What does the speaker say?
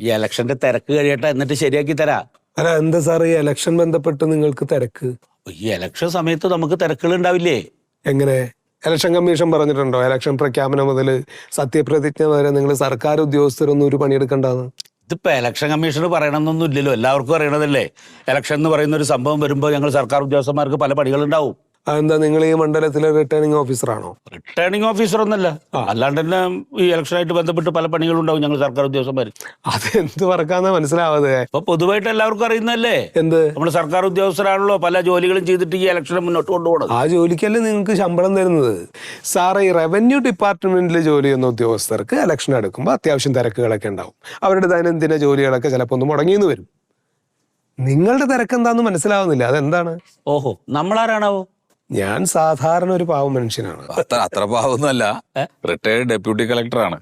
ഈ ഇലക്ഷന്റെ തിരക്ക് കഴിയട്ടെ, എന്നിട്ട് ശരിയാക്കി തരാ. അല്ല എന്താ സാർ ഈ ഇലക്ഷൻ ബന്ധപ്പെട്ട് നിങ്ങൾക്ക് തിരക്ക്? ഈ ഇലക്ഷൻ സമയത്ത് നമുക്ക് തിരക്കുകൾ ഉണ്ടാവില്ലേ? എങ്ങനെ? ഇലക്ഷൻ കമ്മീഷൻ പറഞ്ഞിട്ടുണ്ടോ ഇലക്ഷൻ പ്രഖ്യാപനം മുതൽ സത്യപ്രതിജ്ഞ വരെ നിങ്ങൾ സർക്കാർ ഉദ്യോഗസ്ഥരൊന്നും ഒരു പണിയെടുക്കണ്ടെന്ന്? ഇതിപ്പോ ഇലക്ഷൻ കമ്മീഷന് പറയണമെന്നൊന്നും ഇല്ലല്ലോ, എല്ലാവർക്കും അറിയണതല്ലേ. ഇലക്ഷൻ എന്ന് പറയുന്ന ഒരു സംഭവം വരുമ്പോൾ ഞങ്ങൾ സർക്കാർ ഉദ്യോഗസ്ഥന്മാർക്ക് പല പണികളുണ്ടാവും. അതെന്താ, നിങ്ങൾ ഈ മണ്ഡലത്തിലെ റിട്ടേണിംഗ് ഓഫീസറാണോ? റിട്ടേണിംഗ് ഓഫീസർ ഒന്നല്ല, അല്ലാണ്ട് തന്നെ ഈ ഇലക്ഷനായിട്ട് ബന്ധപ്പെട്ട് പല പണികളുണ്ടാവും ഞങ്ങൾ സർക്കാർ ഉദ്യോഗസ്ഥന്മാർ. അതെന്ത് വർക്കാന്നാ മനസ്സിലാവാതെ? ഇപ്പൊ പൊതുവായിട്ട് എല്ലാവർക്കും അറിയുന്നതല്ലേ, എന്ത്? നമ്മൾ സർക്കാർ ഉദ്യോഗസ്ഥരാണല്ലോ പല ജോലികളും ചെയ്തിട്ട് ഈ ഇലക്ഷനെ മുന്നോട്ട് കൊണ്ടുപോകണം. ആ ജോലിക്കല്ലേ നിങ്ങൾക്ക് ശമ്പളം തരുന്നത്? സാറേ, ഈ റവന്യൂ ഡിപ്പാർട്ട്മെന്റിൽ ജോലി ചെയ്യുന്ന ഉദ്യോഗസ്ഥർക്ക് ഇലക്ഷൻ എടുക്കുമ്പോൾ അത്യാവശ്യം തിരക്കുകളൊക്കെ ഉണ്ടാവും. അവരുടെ ദൈനംദിന ജോലികളൊക്കെ ചിലപ്പോൾ ഒന്ന് മുടങ്ങിയെന്ന് വരും. നിങ്ങളുടെ തിരക്ക് എന്താന്ന് മനസ്സിലാവുന്നില്ല, അതെന്താണ്? ഓഹോ, നമ്മളാരാണാവോ? ഞാൻ സാധാരണ ഒരു പാവം മനുഷ്യനാണ്. അത്ര പാവൊന്നുമല്ല, റിട്ടയർഡ് ഡെപ്യൂട്ടി കളക്ടറാണ്.